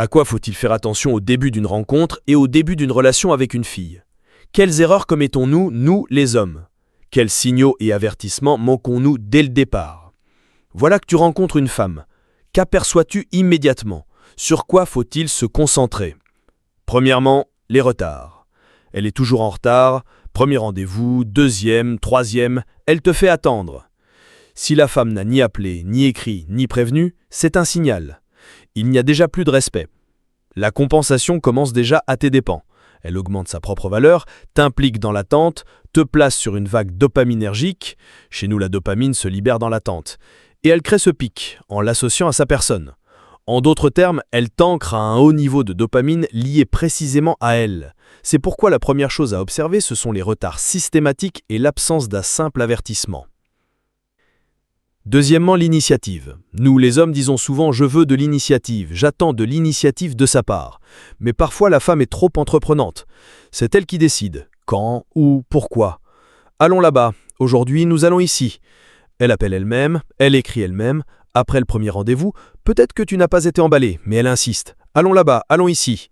À quoi faut-il faire attention au début d'une rencontre et au début d'une relation avec une fille? Quelles erreurs commettons-nous, nous, les hommes? Quels signaux et avertissements manquons-nous dès le départ? Voilà que tu rencontres une femme. Qu'aperçois-tu immédiatement? Sur quoi faut-il se concentrer? Premièrement, les retards. Elle est toujours en retard, premier rendez-vous, deuxième, troisième, elle te fait attendre. Si la femme n'a ni appelé, ni écrit, ni prévenu, c'est un signal. Il n'y a déjà plus de respect. La compensation commence déjà à tes dépens. Elle augmente sa propre valeur, t'implique dans l'attente, te place sur une vague dopaminergique. Chez nous, la dopamine se libère dans l'attente. Et elle crée ce pic, en l'associant à sa personne. En d'autres termes, elle t'ancre à un haut niveau de dopamine lié précisément à elle. C'est pourquoi la première chose à observer, ce sont les retards systématiques et l'absence d'un simple avertissement. Deuxièmement, l'initiative. Nous, les hommes, disons souvent « je veux de l'initiative », j'attends de l'initiative de sa part. Mais parfois, la femme est trop entreprenante. C'est elle qui décide. Quand, où, pourquoi. Allons là-bas. Aujourd'hui, nous allons ici. Elle appelle elle-même, elle écrit elle-même. Après le premier rendez-vous, peut-être que tu n'as pas été emballé, mais elle insiste. Allons là-bas, allons ici.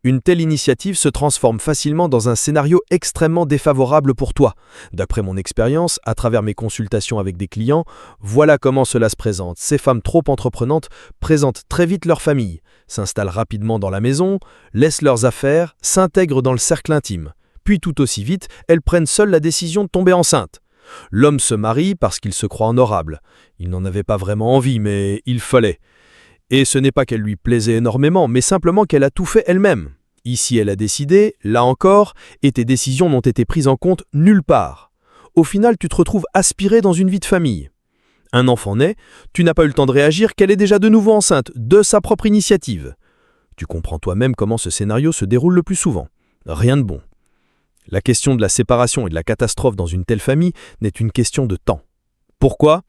Une telle initiative se transforme facilement dans un scénario extrêmement défavorable pour toi. D'après mon expérience, à travers mes consultations avec des clients, voilà comment cela se présente. Ces femmes trop entreprenantes présentent très vite leur famille, s'installent rapidement dans la maison, laissent leurs affaires, s'intègrent dans le cercle intime. Puis tout aussi vite, elles prennent seules la décision de tomber enceinte. L'homme se marie parce qu'il se croit honorable. Il n'en avait pas vraiment envie, mais il fallait. Et ce n'est pas qu'elle lui plaisait énormément, mais simplement qu'elle a tout fait elle-même. Ici, elle a décidé, là encore, et tes décisions n'ont été prises en compte nulle part. Au final, tu te retrouves aspiré dans une vie de famille. Un enfant naît, tu n'as pas eu le temps de réagir qu'elle est déjà de nouveau enceinte, de sa propre initiative. Tu comprends toi-même comment ce scénario se déroule le plus souvent. Rien de bon. La question de la séparation et de la catastrophe dans une telle famille n'est une question de temps. Pourquoi ?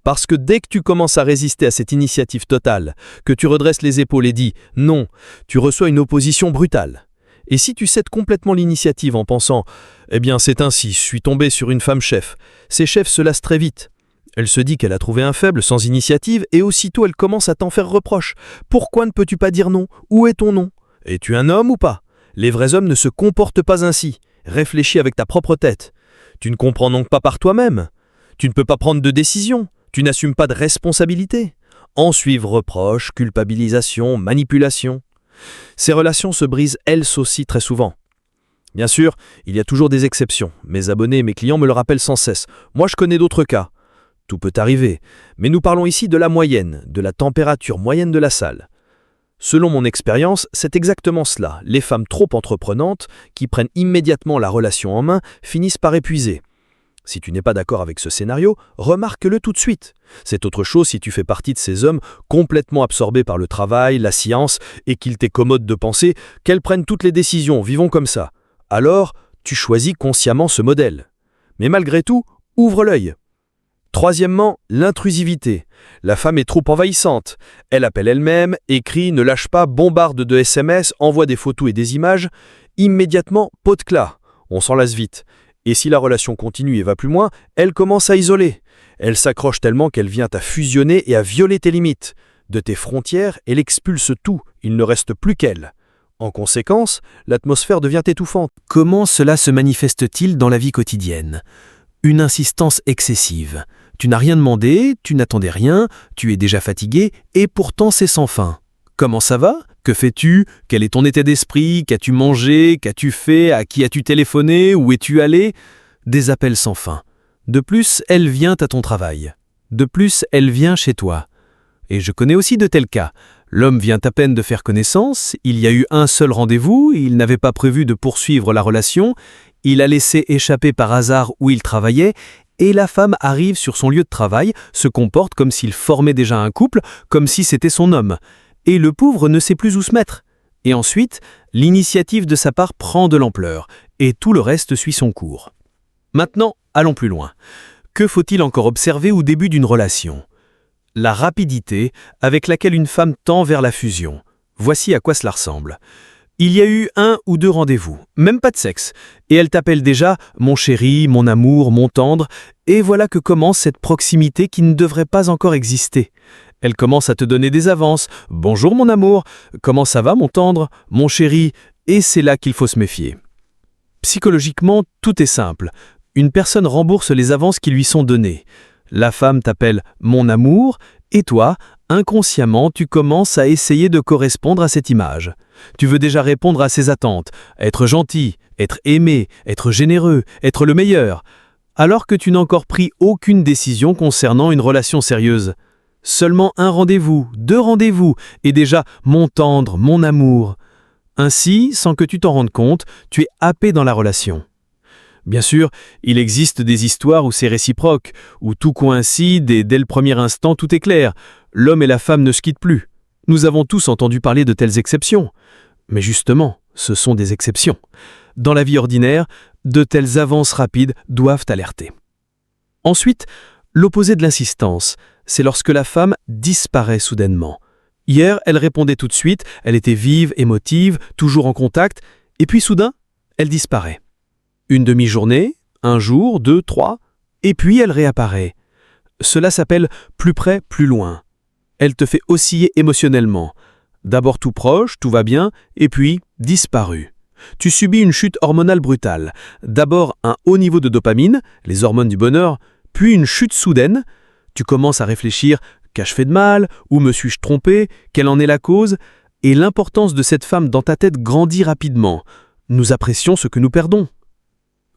Parce que dès que tu commences à résister à cette initiative totale, que tu redresses les épaules et dis « non », tu reçois une opposition brutale. Et si tu cèdes complètement l'initiative en pensant « eh bien c'est ainsi, je suis tombé sur une femme chef », ces chefs se lassent très vite. Elle se dit qu'elle a trouvé un faible sans initiative et aussitôt elle commence à t'en faire reproche. Pourquoi ne peux-tu pas dire non? Où est ton non? Es-tu un homme ou pas? Les vrais hommes ne se comportent pas ainsi. Réfléchis avec ta propre tête. Tu ne comprends donc pas par toi-même. Tu ne peux pas prendre de décision. Tu n'assumes pas de responsabilité. En suivent reproches, culpabilisation, manipulation. Ces relations se brisent elles aussi très souvent. Bien sûr, il y a toujours des exceptions. Mes abonnés et mes clients me le rappellent sans cesse. Moi, je connais d'autres cas. Tout peut arriver. Mais nous parlons ici de la moyenne, de la température moyenne de la salle. Selon mon expérience, c'est exactement cela. Les femmes trop entreprenantes, qui prennent immédiatement la relation en main, finissent par épuiser. Si tu n'es pas d'accord avec ce scénario, remarque-le tout de suite. C'est autre chose si tu fais partie de ces hommes complètement absorbés par le travail, la science, et qu'il t'est commode de penser qu'elles prennent toutes les décisions, vivons comme ça. Alors, tu choisis consciemment ce modèle. Mais malgré tout, ouvre l'œil. Troisièmement, l'intrusivité. La femme est trop envahissante. Elle appelle elle-même, écrit, ne lâche pas, bombarde de SMS, envoie des photos et des images. Immédiatement, pot de clat. On s'en lasse vite. Et si la relation continue et va plus loin, elle commence à isoler. Elle s'accroche tellement qu'elle vient à fusionner et à violer tes limites. De tes frontières, elle expulse tout. Il ne reste plus qu'elle. En conséquence, l'atmosphère devient étouffante. Comment cela se manifeste-t-il dans la vie quotidienne ? Une insistance excessive. Tu n'as rien demandé, tu n'attendais rien, tu es déjà fatigué, et pourtant c'est sans fin. Comment ça va ? Que fais-tu ? Quel est ton état d'esprit ? Qu'as-tu mangé ? Qu'as-tu fait ? À qui as-tu téléphoné ? Où es-tu allé ? Des appels sans fin. De plus, elle vient à ton travail. De plus, elle vient chez toi. Et je connais aussi de tels cas. L'homme vient à peine de faire connaissance, il y a eu un seul rendez-vous, il n'avait pas prévu de poursuivre la relation, il a laissé échapper par hasard où il travaillait, et la femme arrive sur son lieu de travail, se comporte comme s'il formait déjà un couple, comme si c'était son homme. Et le pauvre ne sait plus où se mettre. Et ensuite, l'initiative de sa part prend de l'ampleur, et tout le reste suit son cours. Maintenant, allons plus loin. Que faut-il encore observer au début d'une relation ? La rapidité avec laquelle une femme tend vers la fusion. Voici à quoi cela ressemble. Il y a eu 1 ou 2 rendez-vous, même pas de sexe, et elle t'appelle déjà « mon chéri »,« mon amour »,« mon tendre », et voilà que commence cette proximité qui ne devrait pas encore exister. Elle commence à te donner des avances. « Bonjour mon amour, comment ça va mon tendre, mon chéri ?» Et c'est là qu'il faut se méfier. Psychologiquement, tout est simple. Une personne rembourse les avances qui lui sont données. La femme t'appelle « mon amour » et toi, inconsciemment, tu commences à essayer de correspondre à cette image. Tu veux déjà répondre à ses attentes, être gentil, être aimé, être généreux, être le meilleur, alors que tu n'as encore pris aucune décision concernant une relation sérieuse. Seulement un rendez-vous, 2 rendez-vous, et déjà « mon tendre, mon amour ». Ainsi, sans que tu t'en rendes compte, tu es happé dans la relation. Bien sûr, il existe des histoires où c'est réciproque, où tout coïncide et dès le premier instant tout est clair. L'homme et la femme ne se quittent plus. Nous avons tous entendu parler de telles exceptions. Mais justement, ce sont des exceptions. Dans la vie ordinaire, de telles avances rapides doivent alerter. Ensuite, l'opposé de l'insistance, c'est lorsque la femme disparaît soudainement. Hier, elle répondait tout de suite, elle était vive, émotive, toujours en contact, et puis soudain, elle disparaît. Une demi-journée, 1 jour, 2, 3, et puis elle réapparaît. Cela s'appelle plus près, plus loin. Elle te fait osciller émotionnellement. D'abord tout proche, tout va bien, et puis disparu. Tu subis une chute hormonale brutale. D'abord un haut niveau de dopamine, les hormones du bonheur, puis une chute soudaine. Tu commences à réfléchir, qu'ai-je fait de mal, où me suis-je trompé, quelle en est la cause, et l'importance de cette femme dans ta tête grandit rapidement. Nous apprécions ce que nous perdons.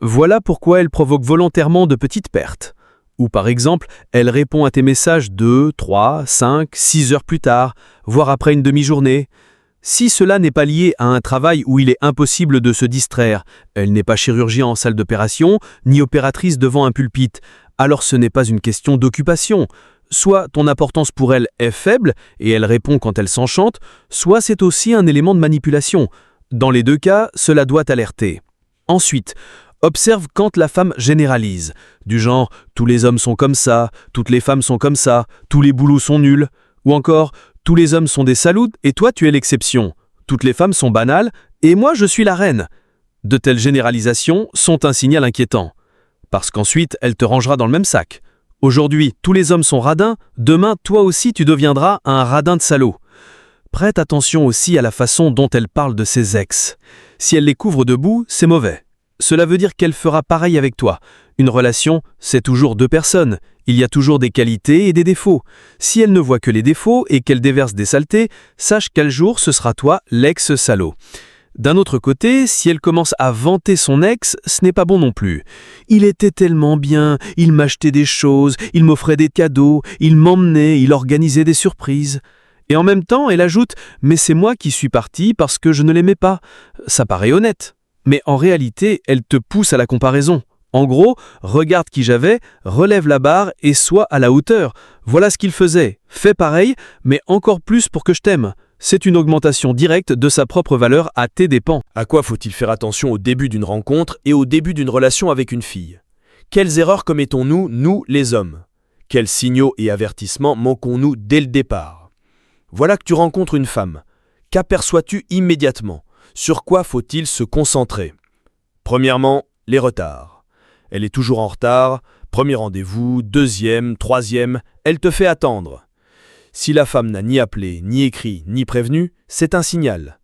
Voilà pourquoi elle provoque volontairement de petites pertes. Ou par exemple, elle répond à tes messages 2, 3, 5, 6 heures plus tard, voire après une demi-journée. Si cela n'est pas lié à un travail où il est impossible de se distraire, elle n'est pas chirurgien en salle d'opération, ni opératrice devant un pulpite, alors ce n'est pas une question d'occupation. Soit ton importance pour elle est faible et elle répond quand elle s'enchante, soit c'est aussi un élément de manipulation. Dans les 2 cas, cela doit alerter. Ensuite, observe quand la femme généralise, du genre « tous les hommes sont comme ça »,« toutes les femmes sont comme ça »,« tous les boulots sont nuls », ou encore « tous les hommes sont des salauds et toi tu es l'exception »,« toutes les femmes sont banales et moi je suis la reine ». De telles généralisations sont un signal inquiétant, parce qu'ensuite elle te rangera dans le même sac. Aujourd'hui, tous les hommes sont radins, demain toi aussi tu deviendras un radin de salaud. Prête attention aussi à la façon dont elle parle de ses ex. Si elle les couvre de boue, c'est mauvais. Cela veut dire qu'elle fera pareil avec toi. Une relation, c'est toujours 2 personnes. Il y a toujours des qualités et des défauts. Si elle ne voit que les défauts et qu'elle déverse des saletés, sache qu'un jour ce sera toi l'ex-salaud. D'un autre côté, si elle commence à vanter son ex, ce n'est pas bon non plus. Il était tellement bien, il m'achetait des choses, il m'offrait des cadeaux, il m'emmenait, il organisait des surprises. Et en même temps, elle ajoute « mais c'est moi qui suis partie parce que je ne l'aimais pas ». Ça paraît honnête. Mais en réalité, elle te pousse à la comparaison. En gros, regarde qui j'avais, relève la barre et sois à la hauteur. Voilà ce qu'il faisait. Fais pareil, mais encore plus pour que je t'aime. C'est une augmentation directe de sa propre valeur à tes dépens. À quoi faut-il faire attention au début d'une rencontre et au début d'une relation avec une fille? Quelles erreurs commettons-nous, nous les hommes? Quels signaux et avertissements manquons-nous dès le départ? Voilà que tu rencontres une femme. Qu'aperçois-tu immédiatement? Sur quoi faut-il se concentrer? Premièrement, les retards. Elle est toujours en retard, premier rendez-vous, deuxième, troisième, elle te fait attendre. Si la femme n'a ni appelé, ni écrit, ni prévenu, c'est un signal.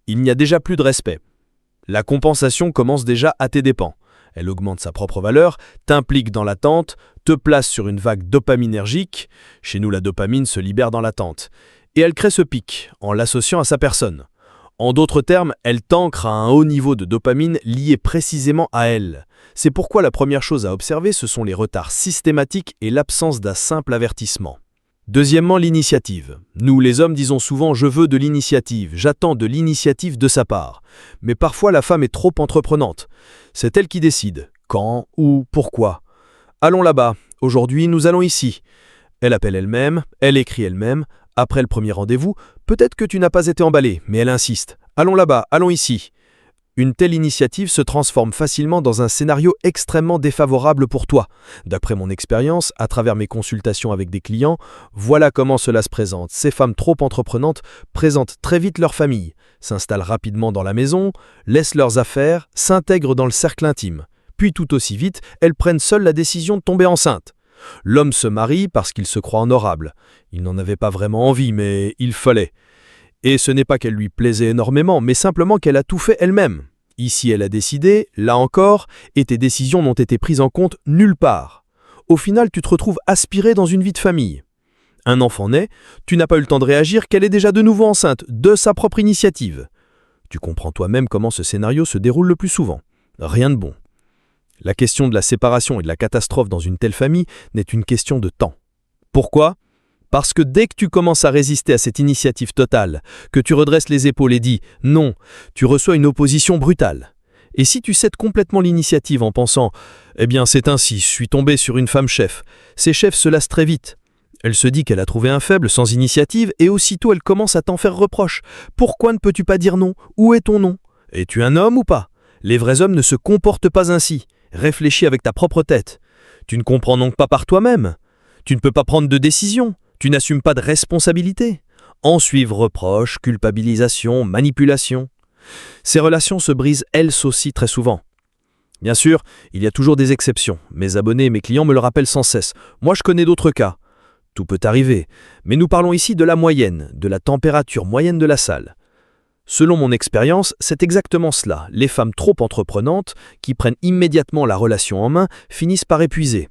Il n'y a déjà plus de respect. La compensation commence déjà à tes dépens. Elle augmente sa propre valeur, t'implique dans l'attente, te place sur une vague dopaminergique. Chez nous, la dopamine se libère dans l'attente. Et elle crée ce pic en l'associant à sa personne. En d'autres termes, elle t'ancre à un haut niveau de dopamine lié précisément à elle. C'est pourquoi la première chose à observer, ce sont les retards systématiques et l'absence d'un simple avertissement. Deuxièmement, l'initiative. Nous, les hommes, disons souvent « je veux de l'initiative »,« j'attends de l'initiative de sa part ». Mais parfois, la femme est trop entreprenante. C'est elle qui décide. Quand, où, pourquoi. Allons là-bas. Aujourd'hui, nous allons ici. Elle appelle elle-même, elle écrit elle-même. Après le premier rendez-vous, peut-être que tu n'as pas été emballé, mais elle insiste. Allons là-bas, allons ici. Une telle initiative se transforme facilement dans un scénario extrêmement défavorable pour toi. D'après mon expérience, à travers mes consultations avec des clients, voilà comment cela se présente. Ces femmes trop entreprenantes présentent très vite leur famille, s'installent rapidement dans la maison, laissent leurs affaires, s'intègrent dans le cercle intime. Puis tout aussi vite, elles prennent seules la décision de tomber enceinte. L'homme se marie parce qu'il se croit honorable. Il n'en avait pas vraiment envie, mais il fallait. Et ce n'est pas qu'elle lui plaisait énormément, mais simplement qu'elle a tout fait elle-même. Ici, elle a décidé, là encore, et tes décisions n'ont été prises en compte nulle part. Au final, tu te retrouves aspiré dans une vie de famille. Un enfant naît, tu n'as pas eu le temps de réagir qu'elle est déjà de nouveau enceinte, de sa propre initiative. Tu comprends toi-même comment ce scénario se déroule le plus souvent. Rien de bon. La question de la séparation et de la catastrophe dans une telle famille n'est une question de temps. Pourquoi ? Parce que dès que tu commences à résister à cette initiative totale, que tu redresses les épaules et dis « non », tu reçois une opposition brutale. Et si tu cèdes complètement l'initiative en pensant « eh bien c'est ainsi, je suis tombé sur une femme chef », ces chefs se lassent très vite. Elle se dit qu'elle a trouvé un faible sans initiative et aussitôt elle commence à t'en faire reproche. Pourquoi ne peux-tu pas dire non ? Où est ton non ? Es-tu un homme ou pas ? Les vrais hommes ne se comportent pas ainsi. Réfléchis avec ta propre tête. Tu ne comprends donc pas par toi-même. Tu ne peux pas prendre de décision. Tu n'assumes pas de responsabilité. En suivent reproches, culpabilisation, manipulation. Ces relations se brisent elles aussi très souvent. Bien sûr, il y a toujours des exceptions. Mes abonnés et mes clients me le rappellent sans cesse. Moi, je connais d'autres cas. Tout peut arriver, mais nous parlons ici de la moyenne, de la température moyenne de la salle. Selon mon expérience, c'est exactement cela. Les femmes trop entreprenantes, qui prennent immédiatement la relation en main, finissent par épuiser.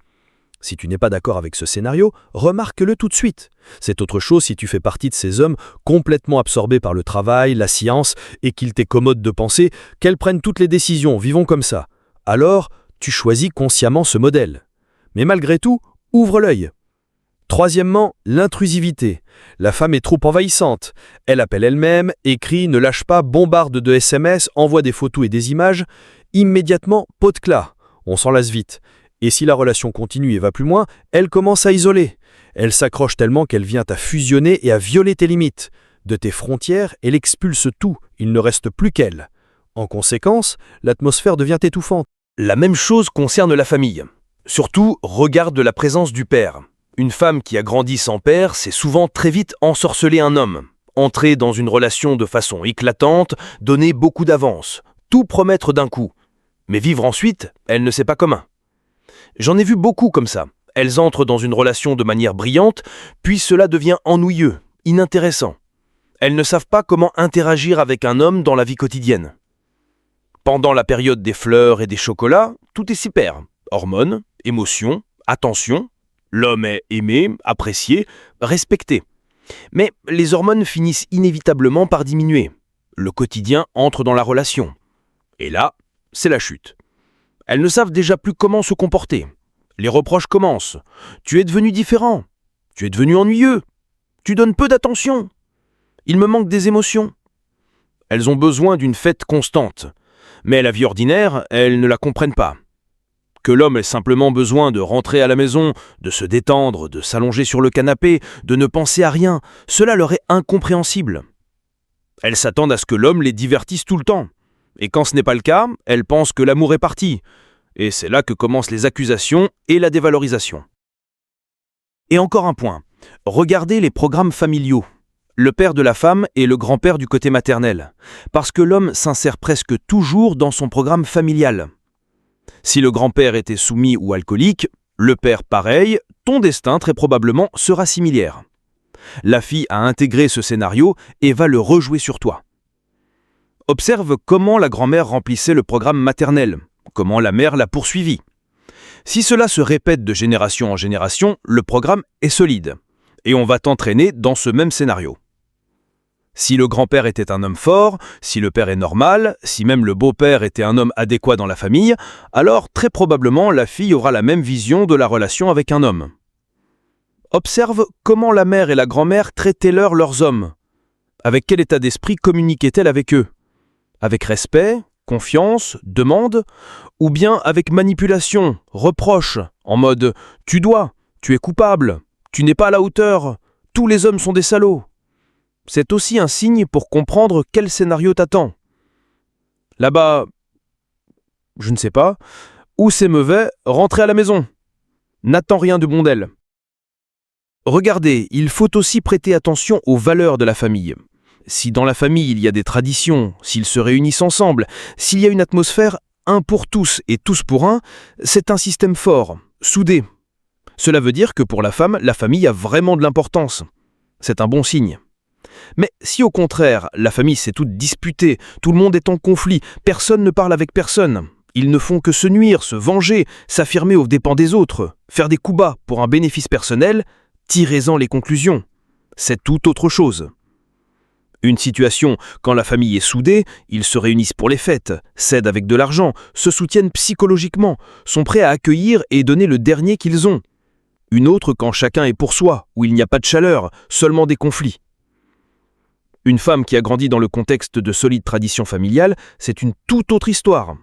Si tu n'es pas d'accord avec ce scénario, remarque-le tout de suite. C'est autre chose si tu fais partie de ces hommes complètement absorbés par le travail, la science, et qu'il t'est commode de penser qu'elles prennent toutes les décisions, vivons comme ça. Alors, tu choisis consciemment ce modèle. Mais malgré tout, ouvre l'œil. Troisièmement, l'intrusivité. La femme est trop envahissante. Elle appelle elle-même, écrit, ne lâche pas, bombarde de SMS, envoie des photos et des images. Immédiatement, pot de clat. On s'en lasse vite. Et si la relation continue et va plus loin, elle commence à isoler. Elle s'accroche tellement qu'elle vient à fusionner et à violer tes limites. De tes frontières, elle expulse tout. Il ne reste plus qu'elle. En conséquence, l'atmosphère devient étouffante. La même chose concerne la famille. Surtout, regarde la présence du père. Une femme qui a grandi sans père, c'est souvent très vite ensorceler un homme, entrer dans une relation de façon éclatante, donner beaucoup d'avance, tout promettre d'un coup. Mais vivre ensuite, elle ne sait pas comment. J'en ai vu beaucoup comme ça. Elles entrent dans une relation de manière brillante, puis cela devient ennuyeux, inintéressant. Elles ne savent pas comment interagir avec un homme dans la vie quotidienne. Pendant la période des fleurs et des chocolats, tout est super. Hormones, émotions, attention. L'homme est aimé, apprécié, respecté. Mais les hormones finissent inévitablement par diminuer. Le quotidien entre dans la relation. Et là, c'est la chute. Elles ne savent déjà plus comment se comporter. Les reproches commencent. Tu es devenu différent. Tu es devenu ennuyeux. Tu donnes peu d'attention. Il me manque des émotions. Elles ont besoin d'une fête constante. Mais la vie ordinaire, elles ne la comprennent pas. Que l'homme ait simplement besoin de rentrer à la maison, de se détendre, de s'allonger sur le canapé, de ne penser à rien, cela leur est incompréhensible. Elles s'attendent à ce que l'homme les divertisse tout le temps. Et quand ce n'est pas le cas, elles pensent que l'amour est parti. Et c'est là que commencent les accusations et la dévalorisation. Et encore un point. Regardez les programmes familiaux. Le père de la femme et le grand-père du côté maternel. Parce que l'homme s'insère presque toujours dans son programme familial. Si le grand-père était soumis ou alcoolique, le père pareil, ton destin très probablement sera similaire. La fille a intégré ce scénario et va le rejouer sur toi. Observe comment la grand-mère remplissait le programme maternel, comment la mère l'a poursuivi. Si cela se répète de génération en génération, le programme est solide et on va t'entraîner dans ce même scénario. Si le grand-père était un homme fort, si le père est normal, si même le beau-père était un homme adéquat dans la famille, alors très probablement la fille aura la même vision de la relation avec un homme. Observe comment la mère et la grand-mère traitaient leurs hommes. Avec quel état d'esprit communiquaient-elles avec eux ? Avec respect, confiance, demande, ou bien avec manipulation, reproche, en mode « tu dois, tu es coupable, tu n'es pas à la hauteur, tous les hommes sont des salauds ». C'est aussi un signe pour comprendre quel scénario t'attend. Là-bas, je ne sais pas, ou c'est mauvais, rentrez à la maison. N'attends rien de bon d'elle. Regardez, il faut aussi prêter attention aux valeurs de la famille. Si dans la famille il y a des traditions, s'ils se réunissent ensemble, s'il y a une atmosphère un pour tous et tous pour un, c'est un système fort, soudé. Cela veut dire que pour la femme, la famille a vraiment de l'importance. C'est un bon signe. Mais si au contraire, la famille s'est toute disputée, tout le monde est en conflit, personne ne parle avec personne, ils ne font que se nuire, se venger, s'affirmer aux dépens des autres, faire des coups bas pour un bénéfice personnel, tirez-en les conclusions. C'est tout autre chose. Une situation, quand la famille est soudée, ils se réunissent pour les fêtes, s'aident avec de l'argent, se soutiennent psychologiquement, sont prêts à accueillir et donner le dernier qu'ils ont. Une autre quand chacun est pour soi, où il n'y a pas de chaleur, seulement des conflits. Une femme qui a grandi dans le contexte de solides traditions familiales, c'est une toute autre histoire.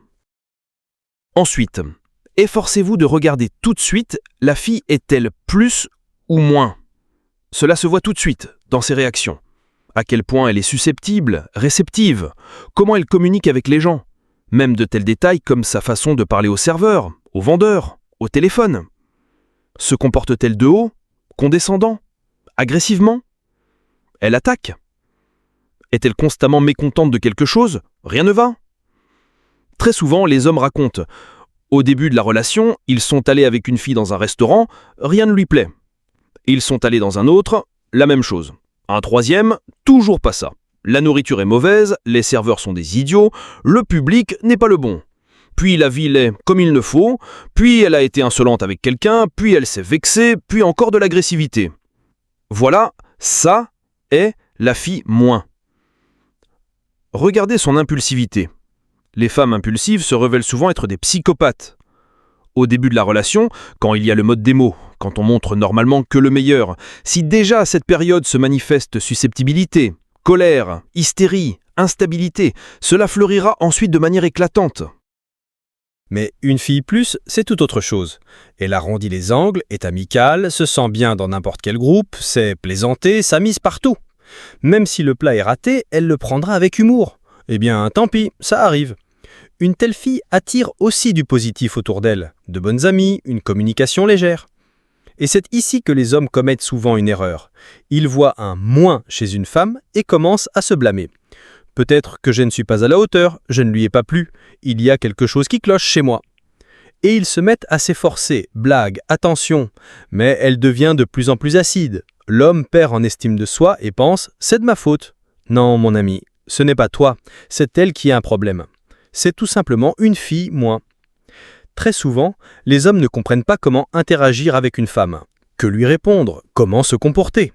Ensuite, efforcez-vous de regarder tout de suite la fille est-elle plus ou moins. Cela se voit tout de suite dans ses réactions. À quel point elle est susceptible, réceptive, comment elle communique avec les gens, même de tels détails comme sa façon de parler au serveur, au vendeur, au téléphone. Se comporte-t-elle de haut, condescendant, agressivement? Elle attaque? Est-elle constamment mécontente de quelque chose? Rien ne va? Très souvent, les hommes racontent. Au début de la relation, ils sont allés avec une fille dans un restaurant, rien ne lui plaît. Ils sont allés dans un autre, la même chose. Un troisième, toujours pas ça. La nourriture est mauvaise, les serveurs sont des idiots, le public n'est pas le bon. Puis la vie l'est comme il ne faut, puis elle a été insolente avec quelqu'un, puis elle s'est vexée, puis encore de l'agressivité. Voilà, ça est la fille moins. Regardez son impulsivité. Les femmes impulsives se révèlent souvent être des psychopathes. Au début de la relation, quand il y a le mode démo, quand on montre normalement que le meilleur, si déjà à cette période se manifeste susceptibilité, colère, hystérie, instabilité, cela fleurira ensuite de manière éclatante. Mais une fille plus, c'est tout autre chose. Elle arrondit les angles, est amicale, se sent bien dans n'importe quel groupe, sait plaisanter, s'amuse partout. Même si le plat est raté, elle le prendra avec humour. Eh bien, tant pis, ça arrive. Une telle fille attire aussi du positif autour d'elle, de bonnes amies, une communication légère. Et c'est ici que les hommes commettent souvent une erreur. Ils voient un moins chez une femme et commencent à se blâmer. Peut-être que je ne suis pas à la hauteur, je ne lui ai pas plu, il y a quelque chose qui cloche chez moi. Et ils se mettent à s'efforcer, blague, attention, mais elle devient de plus en plus acide. L'homme perd en estime de soi et pense « c'est de ma faute ». Non, mon ami, ce n'est pas toi, c'est elle qui a un problème. C'est tout simplement une fille moins. Très souvent, les hommes ne comprennent pas comment interagir avec une femme. Que lui répondre? Comment se comporter?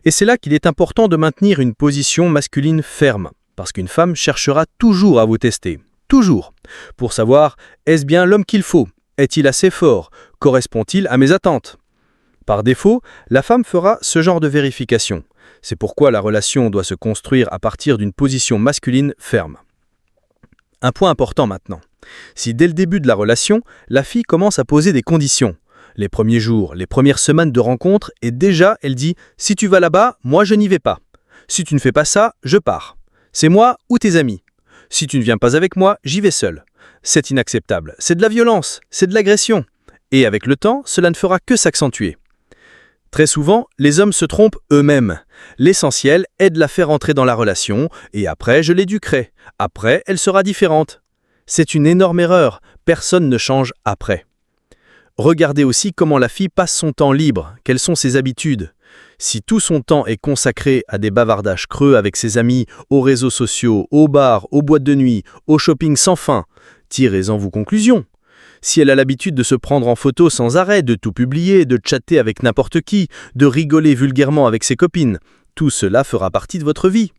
Et c'est là qu'il est important de maintenir une position masculine ferme, parce qu'une femme cherchera toujours à vous tester. Toujours. Pour savoir, est-ce bien l'homme qu'il faut? Est-il assez fort? Correspond-il à mes attentes? Par défaut, la femme fera ce genre de vérification. C'est pourquoi la relation doit se construire à partir d'une position masculine ferme. Un point important maintenant. Si dès le début de la relation, la fille commence à poser des conditions, les premiers jours, les premières semaines de rencontre, et déjà elle dit « si tu vas là-bas, moi je n'y vais pas. Si tu ne fais pas ça, je pars. C'est moi ou tes amis. Si tu ne viens pas avec moi, j'y vais seul. » C'est inacceptable, c'est de la violence, c'est de l'agression. Et avec le temps, cela ne fera que s'accentuer. Très souvent, les hommes se trompent eux-mêmes. L'essentiel est de la faire entrer dans la relation, et après je l'éduquerai. Après, elle sera différente. C'est une énorme erreur, personne ne change après. Regardez aussi comment la fille passe son temps libre, quelles sont ses habitudes. Si tout son temps est consacré à des bavardages creux avec ses amis, aux réseaux sociaux, aux bars, aux boîtes de nuit, au shopping sans fin, tirez-en vos conclusions. Si elle a l'habitude de se prendre en photo sans arrêt, de tout publier, de chatter avec n'importe qui, de rigoler vulgairement avec ses copines, tout cela fera partie de votre vie.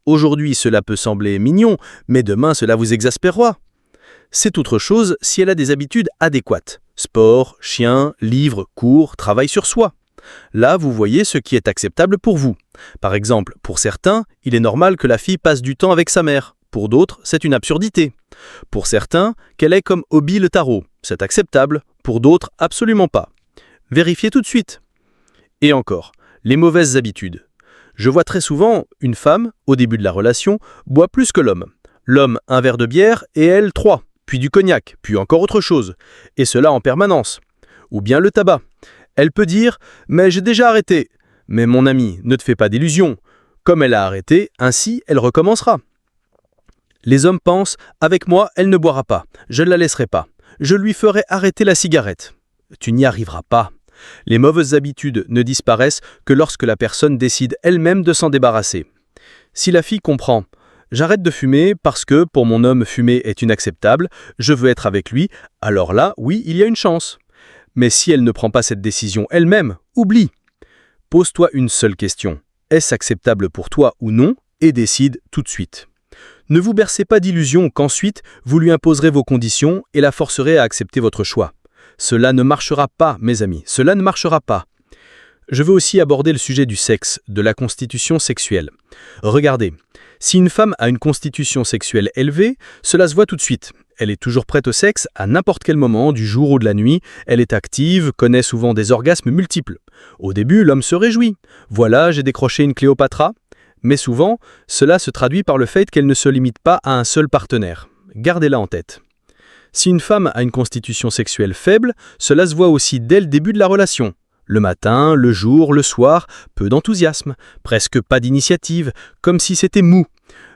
Aujourd'hui, cela peut sembler mignon, mais demain, cela vous exaspérera. C'est autre chose si elle a des habitudes adéquates. Sport, chien, livres, cours, travail sur soi. Là, vous voyez ce qui est acceptable pour vous. Par exemple, pour certains, il est normal que la fille passe du temps avec sa mère. Pour d'autres, c'est une absurdité. Pour certains, qu'elle ait comme hobby le tarot. C'est acceptable. Pour d'autres, absolument pas. Vérifiez tout de suite. Et encore, les mauvaises habitudes. Je vois très souvent une femme, au début de la relation, boit plus que l'homme. L'homme, un verre de bière et elle, 3. Puis du cognac, puis encore autre chose. Et cela en permanence. Ou bien le tabac. Elle peut dire « mais j'ai déjà arrêté ». Mais mon ami, ne te fais pas d'illusions. Comme elle a arrêté, ainsi elle recommencera. Les hommes pensent « avec moi, elle ne boira pas. Je ne la laisserai pas. Je lui ferai arrêter la cigarette ». Tu n'y arriveras pas. Les mauvaises habitudes ne disparaissent que lorsque la personne décide elle-même de s'en débarrasser. Si la fille comprend « j'arrête de fumer parce que pour mon homme fumer est inacceptable, je veux être avec lui », alors là, oui, il y a une chance. Mais si elle ne prend pas cette décision elle-même, oublie. Pose-toi une seule question. Est-ce acceptable pour toi ou non? Et décide tout de suite. Ne vous bercez pas d'illusions qu'ensuite, vous lui imposerez vos conditions et la forcerez à accepter votre choix. Cela ne marchera pas, mes amis, cela ne marchera pas. Je veux aussi aborder le sujet du sexe, de la constitution sexuelle. Regardez, si une femme a une constitution sexuelle élevée, cela se voit tout de suite. Elle est toujours prête au sexe à n'importe quel moment, du jour ou de la nuit. Elle est active, connaît souvent des orgasmes multiples. Au début, l'homme se réjouit. Voilà, j'ai décroché une Cléopâtra. Mais souvent, cela se traduit par le fait qu'elle ne se limite pas à un seul partenaire. Gardez-la en tête. Si une femme a une constitution sexuelle faible, cela se voit aussi dès le début de la relation. Le matin, le jour, le soir, peu d'enthousiasme, presque pas d'initiative, comme si c'était mou.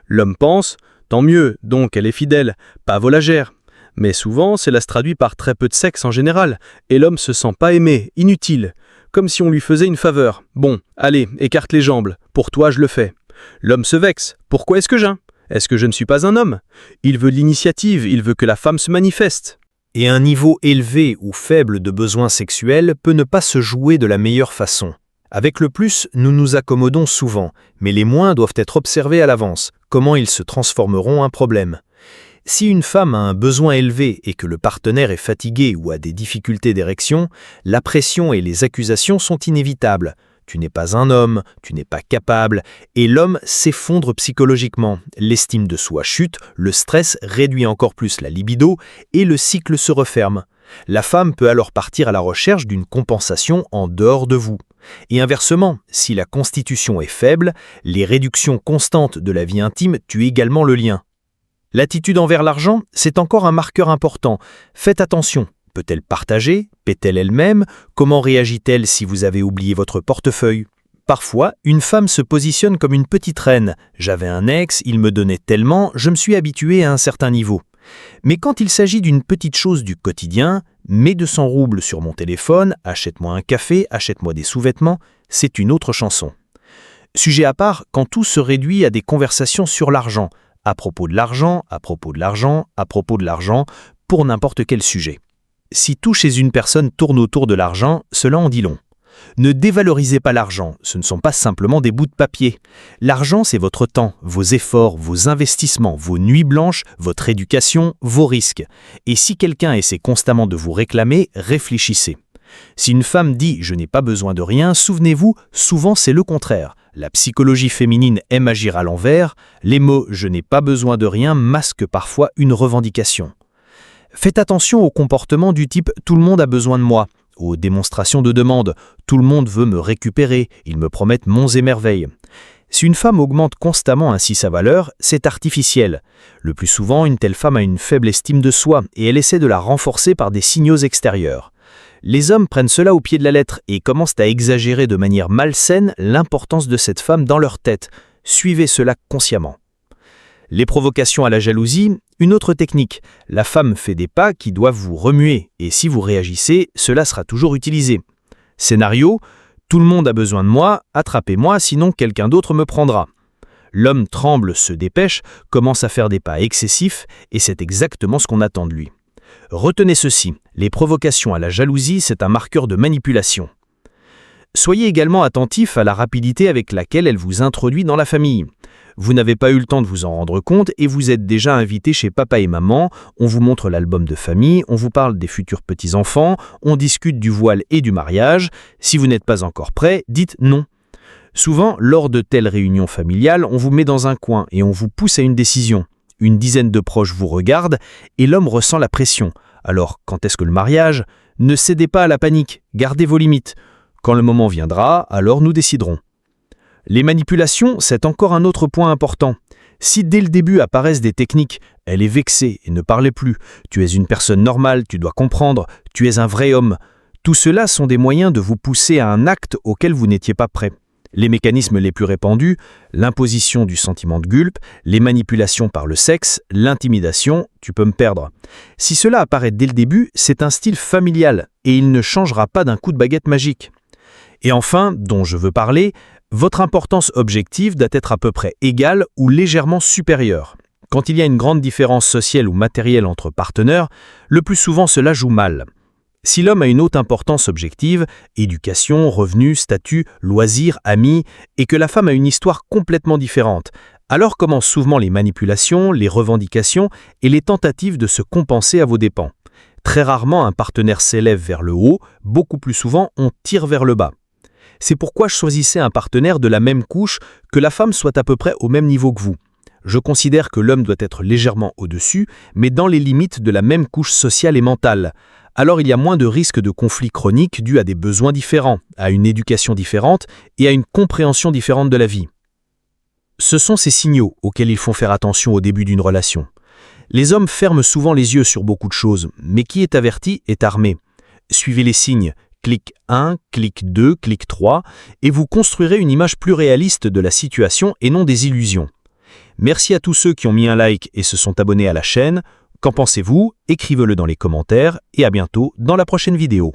L'homme pense « tant mieux, donc elle est fidèle, pas volagère ». Mais souvent, cela se traduit par très peu de sexe en général, et l'homme se sent pas aimé, inutile, comme si on lui faisait une faveur. « Bon, allez, écarte les jambes, pour toi je le fais ». L'homme se vexe. « Pourquoi est-ce que j'aime ? Est-ce que je ne suis pas un homme ? Il veut l'initiative, il veut que la femme se manifeste. » Et un niveau élevé ou faible de besoins sexuels peut ne pas se jouer de la meilleure façon. Avec le plus, nous nous accommodons souvent, mais les moins doivent être observés à l'avance, comment ils se transformeront en problème. Si une femme a un besoin élevé et que le partenaire est fatigué ou a des difficultés d'érection, la pression et les accusations sont inévitables. Tu n'es pas un homme, tu n'es pas capable, et l'homme s'effondre psychologiquement. L'estime de soi chute, le stress réduit encore plus la libido, et le cycle se referme. La femme peut alors partir à la recherche d'une compensation en dehors de vous. Et inversement, si la constitution est faible, les réductions constantes de la vie intime tuent également le lien. L'attitude envers l'argent, c'est encore un marqueur important. Faites attention. Peut-elle partager? Paie-t-elle elle-même? Comment réagit-elle si vous avez oublié votre portefeuille? Parfois, une femme se positionne comme une petite reine. J'avais un ex, il me donnait tellement, je me suis habitué à un certain niveau. Mais quand il s'agit d'une petite chose du quotidien, mets 200 roubles sur mon téléphone, achète-moi un café, achète-moi des sous-vêtements, c'est une autre chanson. Sujet à part quand tout se réduit à des conversations sur l'argent, à propos de l'argent, à propos de l'argent, à propos de l'argent, pour n'importe quel sujet. Si tout chez une personne tourne autour de l'argent, cela en dit long. Ne dévalorisez pas l'argent, ce ne sont pas simplement des bouts de papier. L'argent, c'est votre temps, vos efforts, vos investissements, vos nuits blanches, votre éducation, vos risques. Et si quelqu'un essaie constamment de vous réclamer, réfléchissez. Si une femme dit « je n'ai pas besoin de rien », souvenez-vous, souvent c'est le contraire. La psychologie féminine aime agir à l'envers. Les mots « je n'ai pas besoin de rien » masquent parfois une revendication. Faites attention aux comportements du type « tout le monde a besoin de moi », aux démonstrations de demande « tout le monde veut me récupérer, ils me promettent monts et merveilles ». Si une femme augmente constamment ainsi sa valeur, c'est artificiel. Le plus souvent, une telle femme a une faible estime de soi et elle essaie de la renforcer par des signaux extérieurs. Les hommes prennent cela au pied de la lettre et commencent à exagérer de manière malsaine l'importance de cette femme dans leur tête. Suivez cela consciemment. Les provocations à la jalousie, une autre technique. La femme fait des pas qui doivent vous remuer, et si vous réagissez, cela sera toujours utilisé. Scénario, tout le monde a besoin de moi, attrapez-moi, sinon quelqu'un d'autre me prendra. L'homme tremble, se dépêche, commence à faire des pas excessifs, et c'est exactement ce qu'on attend de lui. Retenez ceci, les provocations à la jalousie, c'est un marqueur de manipulation. Soyez également attentif à la rapidité avec laquelle elle vous introduit dans la famille. Vous n'avez pas eu le temps de vous en rendre compte et vous êtes déjà invité chez papa et maman, on vous montre l'album de famille, on vous parle des futurs petits-enfants, on discute du voile et du mariage. Si vous n'êtes pas encore prêt, dites non. Souvent, lors de telles réunions familiales, on vous met dans un coin et on vous pousse à une décision. Une dizaine de proches vous regardent et l'homme ressent la pression. Alors, quand est-ce que le mariage? Ne cédez pas à la panique, gardez vos limites. Quand le moment viendra, alors nous déciderons. Les manipulations, c'est encore un autre point important. Si dès le début apparaissent des techniques, elle est vexée et ne parlez plus, tu es une personne normale, tu dois comprendre, tu es un vrai homme, tout cela sont des moyens de vous pousser à un acte auquel vous n'étiez pas prêt. Les mécanismes les plus répandus, l'imposition du sentiment de gulp, les manipulations par le sexe, l'intimidation, tu peux me perdre. Si cela apparaît dès le début, c'est un style familial et il ne changera pas d'un coup de baguette magique. Et enfin, dont je veux parler, votre importance objective doit être à peu près égale ou légèrement supérieure. Quand il y a une grande différence sociale ou matérielle entre partenaires, le plus souvent cela joue mal. Si l'homme a une haute importance objective, éducation, revenus, statut, loisirs, amis, et que la femme a une histoire complètement différente, alors commencent souvent les manipulations, les revendications et les tentatives de se compenser à vos dépens. Très rarement un partenaire s'élève vers le haut, beaucoup plus souvent on tire vers le bas. C'est pourquoi je choisissais un partenaire de la même couche, que la femme soit à peu près au même niveau que vous. Je considère que l'homme doit être légèrement au-dessus, mais dans les limites de la même couche sociale et mentale. Alors il y a moins de risques de conflits chroniques dus à des besoins différents, à une éducation différente et à une compréhension différente de la vie. Ce sont ces signaux auxquels il faut faire attention au début d'une relation. Les hommes ferment souvent les yeux sur beaucoup de choses, mais qui est averti est armé. Suivez les signes, clic 1, clic 2, clic 3, et vous construirez une image plus réaliste de la situation et non des illusions. Merci à tous ceux qui ont mis un like et se sont abonnés à la chaîne. Qu'en pensez-vous? Écrivez-le dans les commentaires et à bientôt dans la prochaine vidéo.